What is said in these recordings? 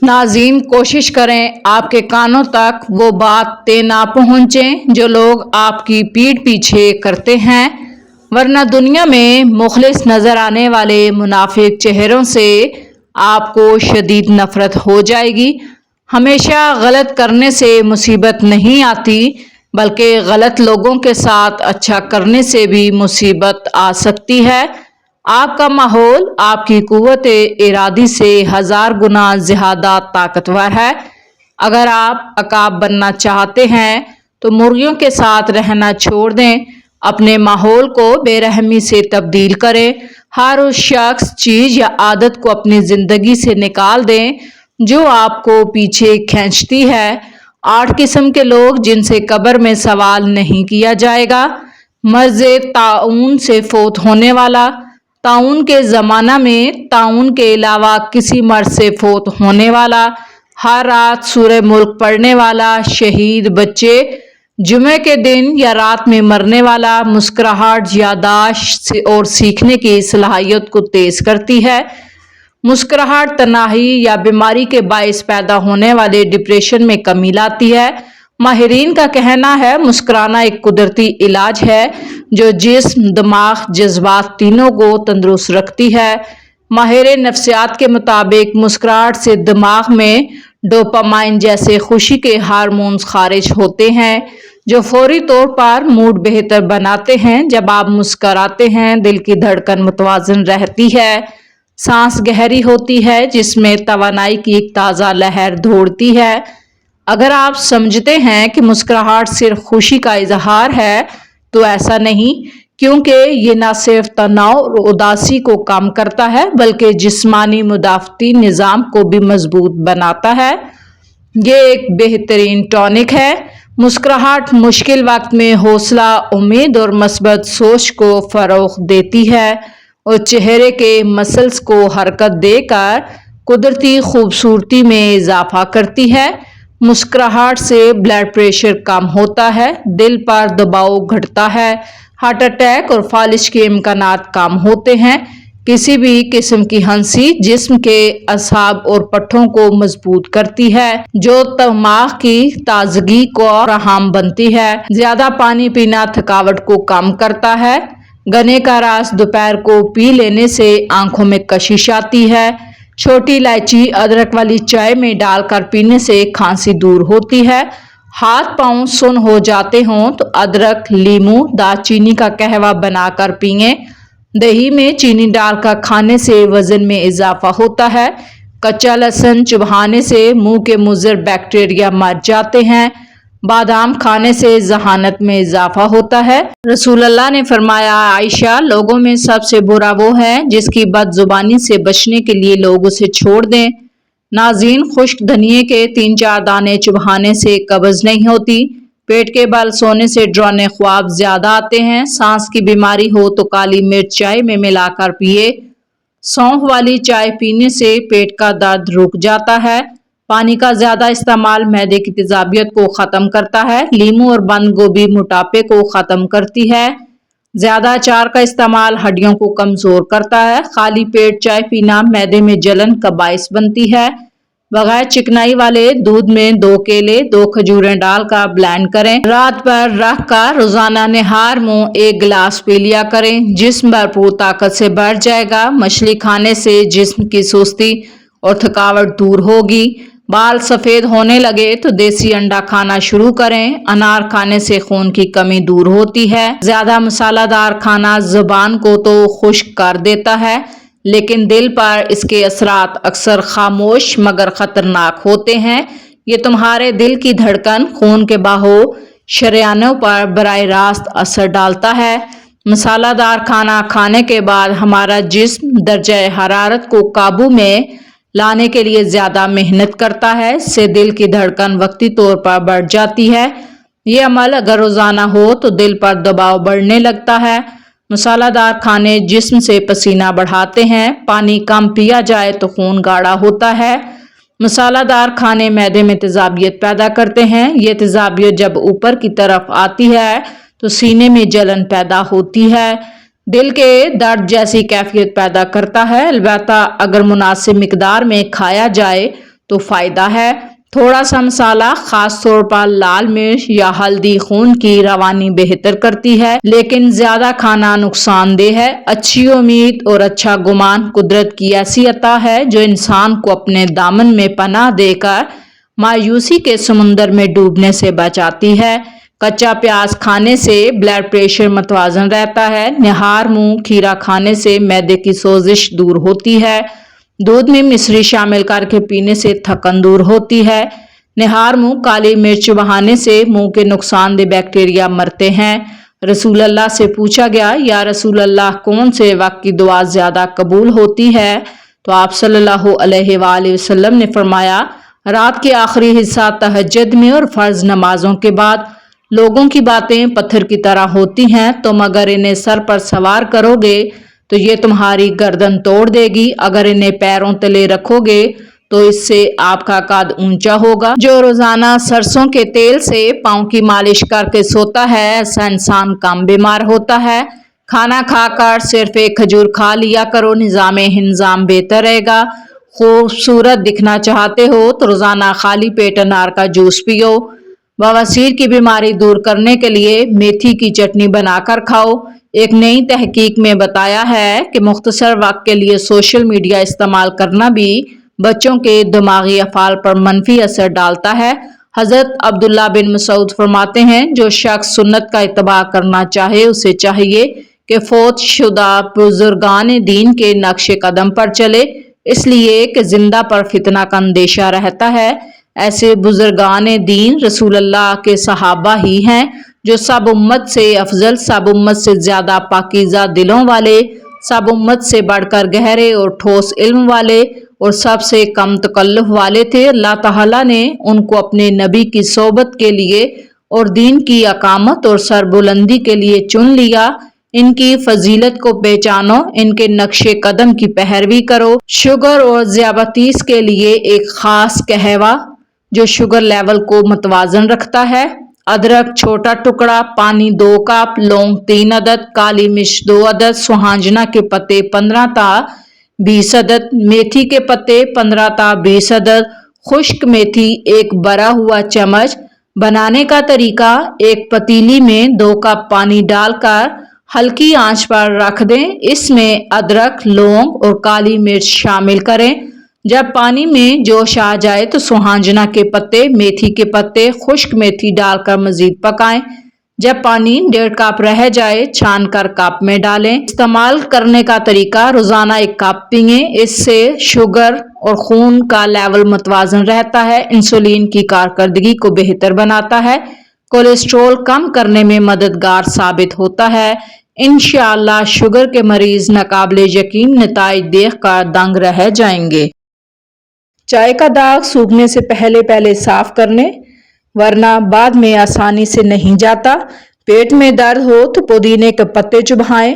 ناظرین کوشش کریں آپ کے کانوں تک وہ باتیں نہ پہنچیں جو لوگ آپ کی پیٹھ پیچھے کرتے ہیں، ورنہ دنیا میں مخلص نظر آنے والے منافق چہروں سے آپ کو شدید نفرت ہو جائے گی۔ ہمیشہ غلط کرنے سے مصیبت نہیں آتی، بلکہ غلط لوگوں کے ساتھ اچھا کرنے سے بھی مصیبت آ سکتی ہے۔ آپ کا ماحول آپ کی قوت ارادی سے 1000 گنا زیادہ طاقتور ہے۔ اگر آپ عقاب بننا چاہتے ہیں تو مرغیوں کے ساتھ رہنا چھوڑ دیں، اپنے ماحول کو بے رحمی سے تبدیل کریں، ہر اس شخص، چیز یا عادت کو اپنی زندگی سے نکال دیں جو آپ کو پیچھے کھینچتی ہے۔ 8 قسم کے لوگ جن سے قبر میں سوال نہیں کیا جائے گا۔ مرض طاعون سے فوت ہونے والا۔ طاعون کے زمانہ میں طاعون کے علاوہ کسی مرض سے فوت ہونے والا۔ ہر رات سورہ ملک پڑھنے والا۔ شہید بچے۔ جمعے کے دن یا رات میں مرنے والا۔ مسکراہٹ یادداشت اور سیکھنے کی صلاحیت کو تیز کرتی ہے۔ مسکراہٹ تنہائی یا بیماری کے باعث پیدا ہونے والے ڈپریشن میں کمی لاتی ہے۔ ماہرین کا کہنا ہے مسکرانا ایک قدرتی علاج ہے جو جسم، دماغ، جذبات تینوں کو تندرست رکھتی ہے۔ ماہر نفسیات کے مطابق مسکراہٹ سے دماغ میں ڈوپامائن جیسے خوشی کے ہارمونز خارج ہوتے ہیں جو فوری طور پر موڈ بہتر بناتے ہیں۔ جب آپ مسکراتے ہیں دل کی دھڑکن متوازن رہتی ہے، سانس گہری ہوتی ہے، جسم میں توانائی کی ایک تازہ لہر دوڑتی ہے۔ اگر آپ سمجھتے ہیں کہ مسکراہٹ صرف خوشی کا اظہار ہے تو ایسا نہیں، کیونکہ یہ نہ صرف تناؤ اور اداسی کو کم کرتا ہے بلکہ جسمانی مدافعتی نظام کو بھی مضبوط بناتا ہے۔ یہ ایک بہترین ٹونک ہے۔ مسکراہٹ مشکل وقت میں حوصلہ، امید اور مثبت سوچ کو فروغ دیتی ہے اور چہرے کے مسلز کو حرکت دے کر قدرتی خوبصورتی میں اضافہ کرتی ہے۔ مسکراہٹ سے بلڈ پریشر کم ہوتا ہے، دل پر دباؤ گھٹتا ہے، ہارٹ اٹیک اور فالج کے امکانات کم ہوتے ہیں۔ کسی بھی قسم کی ہنسی جسم کے اعصاب اور پٹھوں کو مضبوط کرتی ہے جو دماغ کی تازگی کو فراہم بنتی ہے۔ زیادہ پانی پینا تھکاوٹ کو کم کرتا ہے۔ گنے کا رس دوپہر کو پی لینے سے آنکھوں میں کشش آتی ہے۔ چھوٹی الائچی ادرک والی چائے میں ڈال کر پینے سے کھانسی دور ہوتی ہے۔ ہاتھ پاؤں سن ہو جاتے ہوں تو ادرک، لیموں، دار چینی کا قہوہ بنا کر پئیں۔ دہی میں چینی ڈال کر کھانے سے وزن میں اضافہ ہوتا ہے۔ کچا لہسن چبانے سے منہ کے مضر بیکٹیریا مر جاتے ہیں۔ بادام کھانے سے ذہانت میں اضافہ ہوتا ہے۔ رسول اللہ نے فرمایا، عائشہ، لوگوں میں سب سے برا وہ ہے جس کی بد زبانی سے بچنے کے لیے لوگ اسے چھوڑ دیں۔ ناظرین، خشک دھنیے کے 3-4 دانے چبانے سے قبض نہیں ہوتی۔ پیٹ کے بل سونے سے ڈرانے خواب زیادہ آتے ہیں۔ سانس کی بیماری ہو تو کالی مرچ چائے میں ملا کر پیئے۔ سونف والی چائے پینے سے پیٹ کا درد رک جاتا ہے۔ پانی کا زیادہ استعمال معدے کی تیزابیت کو ختم کرتا ہے۔ لیموں اور بند گوبھی موٹاپے کو ختم کرتی ہے۔ زیادہ اچار کا استعمال ہڈیوں کو کمزور کرتا ہے۔ خالی پیٹ چائے پینا معدے میں جلن کا باعث بنتی ہے۔ بغیر چکنائی والے دودھ میں 2 کیلے، 2 کھجوریں ڈال کر بلینڈ کریں۔ رات بھر رکھ کر روزانہ نہار منہ 1 گلاس پی لیا کریں۔ جسم بھرپور طاقت سے بھر جائے گا۔ مچھلی کھانے سے جسم کی سستی اور تھکاوٹ دور ہوگی۔ بال سفید ہونے لگے تو دیسی انڈا کھانا شروع کریں۔ انار کھانے سے خون کی کمی دور ہوتی ہے۔ زیادہ مسالہ دار کھانا زبان کو تو خشک کر دیتا ہے لیکن دل پر اس کے اثرات اکثر خاموش مگر خطرناک ہوتے ہیں۔ یہ تمہارے دل کی دھڑکن، خون کے بہاؤ، شریانوں پر براہ راست اثر ڈالتا ہے۔ مسالہ دار کھانا کھانے کے بعد ہمارا جسم درجہ حرارت کو قابو میں لانے کے لیے زیادہ محنت کرتا ہے۔ اس سے دل کی دھڑکن وقتی طور پر بڑھ جاتی ہے۔ یہ عمل اگر روزانہ ہو تو دل پر دباؤ بڑھنے لگتا ہے۔ مسالہ دار کھانے جسم سے پسینہ بڑھاتے ہیں۔ پانی کم پیا جائے تو خون گاڑھا ہوتا ہے۔ مسالہ دار کھانے معدے میں تیزابیت پیدا کرتے ہیں۔ یہ تیزابیت جب اوپر کی طرف آتی ہے تو سینے میں جلن پیدا ہوتی ہے، دل کے درد جیسی کیفیت پیدا کرتا ہے۔ البتہ اگر مناسب مقدار میں کھایا جائے تو فائدہ ہے۔ تھوڑا سا مسالہ خاص طور پر لال مرچ یا ہلدی خون کی روانی بہتر کرتی ہے، لیکن زیادہ کھانا نقصان دہ ہے۔ اچھی امید اور اچھا گمان قدرت کی ایسی عطا ہے جو انسان کو اپنے دامن میں پناہ دے کر مایوسی کے سمندر میں ڈوبنے سے بچاتی ہے۔ کچا پیاز کھانے سے بلڈ پریشر متوازن رہتا ہے۔ نہار منہ کھیرا کھانے سے معدے کی سوزش دور ہوتی ہے۔ دودھ میں مصری شامل کر کے پینے سے تھکن دور ہوتی ہے۔ نہار منہ کالی مرچ بہانے سے منہ کے نقصان دہ بیکٹیریا مرتے ہیں۔ رسول اللہ سے پوچھا گیا، یا رسول اللہ کون سے وقت کی دعا زیادہ قبول ہوتی ہے؟ تو آپ صلی اللہ علیہ وآلہ وسلم نے فرمایا، رات کے آخری حصہ تہجد میں اور فرض نمازوں کے بعد۔ لوگوں کی باتیں پتھر کی طرح ہوتی ہیں، تم اگر انہیں سر پر سوار کرو گے تو یہ تمہاری گردن توڑ دے گی، اگر انہیں پیروں تلے رکھو گے تو اس سے آپ کا قد اونچا ہوگا۔ جو روزانہ سرسوں کے تیل سے پاؤں کی مالش کر کے سوتا ہے، ایسا انسان کم بیمار ہوتا ہے۔ کھانا کھا کر صرف ایک کھجور کھا لیا کرو، نظام ہضم بہتر رہے گا۔ خوبصورت دکھنا چاہتے ہو تو روزانہ خالی پیٹ انار کا جوس پیو۔ بواسیر کی بیماری دور کرنے کے لیے میتھی کی چٹنی بنا کر کھاؤ۔ ایک نئی تحقیق میں بتایا ہے کہ مختصر وقت کے لیے سوشل میڈیا استعمال کرنا بھی بچوں کے دماغی افعال پر منفی اثر ڈالتا ہے۔ حضرت عبداللہ بن مسعود فرماتے ہیں، جو شخص سنت کا اتباع کرنا چاہے اسے چاہیے کہ فوت شدہ بزرگان دین کے نقش قدم پر چلے، اس لیے کہ زندہ پر فتنہ کا اندیشہ رہتا ہے۔ ایسے بزرگان دین رسول اللہ کے صحابہ ہی ہیں جو سب امت سے افضل، سب امت سے زیادہ پاکیزہ دلوں والے، سب امت سے بڑھ کر گہرے اور ٹھوس علم والے اور سب سے کم تکلف والے تھے۔ اللہ تعالیٰ نے ان کو اپنے نبی کی صحبت کے لیے اور دین کی اقامت اور سربلندی کے لیے چن لیا۔ ان کی فضیلت کو پہچانو، ان کے نقش قدم کی پیروی کرو۔ شوگر اور ذیابیطس کے لیے ایک خاص قہوہ جو شوگر لیول کو متوازن رکھتا ہے۔ ادرک چھوٹا ٹکڑا، پانی 2 کپ، لونگ 3 عدد، کالی مرچ 2 عدد، سوہانجنا کے پتے 15 تا 20 عدد، میتھی کے پتے 15 تا 20 عدد، خشک میتھی 1 بڑا ہوا چمچ۔ بنانے کا طریقہ، ایک پتیلی میں 2 کپ پانی ڈال کر ہلکی آنچ پر رکھ دیں، اس میں ادرک، لونگ اور کالی مرچ شامل کریں۔ جب پانی میں جوش آ جائے تو سوہانجنا کے پتے، میتھی کے پتے، خشک میتھی ڈال کر مزید پکائیں۔ جب پانی 1.5 کپ رہ جائے چھان کر کپ میں ڈالیں۔ استعمال کرنے کا طریقہ، روزانہ 1 کپ پئیں، اس سے شوگر اور خون کا لیول متوازن رہتا ہے، انسولین کی کارکردگی کو بہتر بناتا ہے، کولیسٹرول کم کرنے میں مددگار ثابت ہوتا ہے۔ انشاءاللہ شوگر کے مریض ناقابل یقین نتائج دیکھ کر دنگ رہ جائیں گے۔ چائے کا داغ سوکھنے سے پہلے صاف کر لیں، ورنہ بعد میں آسانی سے نہیں جاتا۔ پیٹ میں درد ہو تو پودینے کے پتے چبائیں۔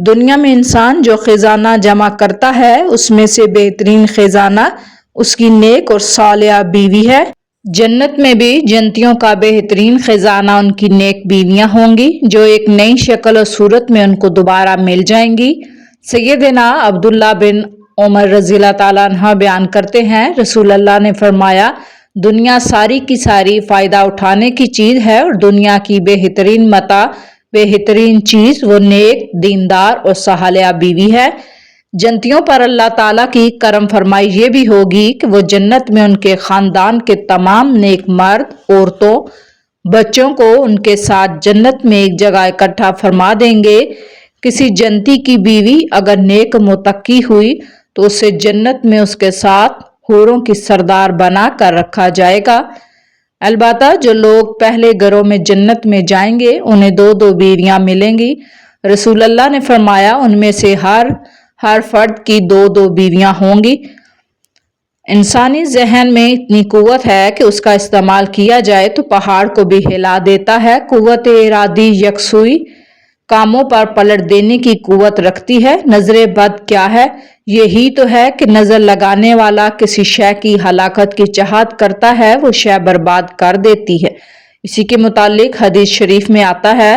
دنیا میں انسان جو خزانہ جمع کرتا ہے اس میں سے بہترین خزانہ اس کی نیک اور صالحہ بیوی ہے۔ جنت میں بھی جنتیوں کا بہترین خزانہ ان کی نیک بیویاں ہوں گی جو ایک نئی شکل و صورت میں ان کو دوبارہ مل جائیں گی۔ سیدنا عبداللہ بن عمر رضی اللہ تعالیٰ عنہ بیان کرتے ہیں، رسول اللہ نے فرمایا، دنیا ساری کی ساری فائدہ اٹھانے کی چیز ہے اور دنیا کی بہترین متاع، بہترین چیز وہ نیک، دیندار اور صالحہ بیوی ہے۔ جنتیوں پر اللہ تعالیٰ کی کرم فرمائی یہ بھی ہوگی کہ وہ جنت میں ان کے خاندان کے تمام نیک مرد، عورتوں، بچوں کو ان کے ساتھ جنت میں ایک جگہ اکٹھا فرما دیں گے۔ کسی جنتی کی بیوی اگر نیک متقی ہوئی تو اسے جنت میں اس کے ساتھ حوروں کی سردار بنا کر رکھا جائے گا۔ البتہ جو لوگ پہلے گھروں میں جنت میں جائیں گے انہیں 2 بیویاں ملیں گی۔ رسول اللہ نے فرمایا، ان میں سے ہر فرد کی 2 بیویاں ہوں گی۔ انسانی ذہن میں اتنی قوت ہے کہ اس کا استعمال کیا جائے تو پہاڑ کو بھی ہلا دیتا ہے۔ قوت ارادی یکسوئی کاموں پر پلٹ دینے کی قوت رکھتی ہے۔ نظر بد کیا ہے؟ یہی تو ہے کہ نظر لگانے والا کسی شے کی ہلاکت کی چاہت کرتا ہے، وہ شے برباد کر دیتی ہے۔ اسی کے متعلق حدیث شریف میں آتا ہے،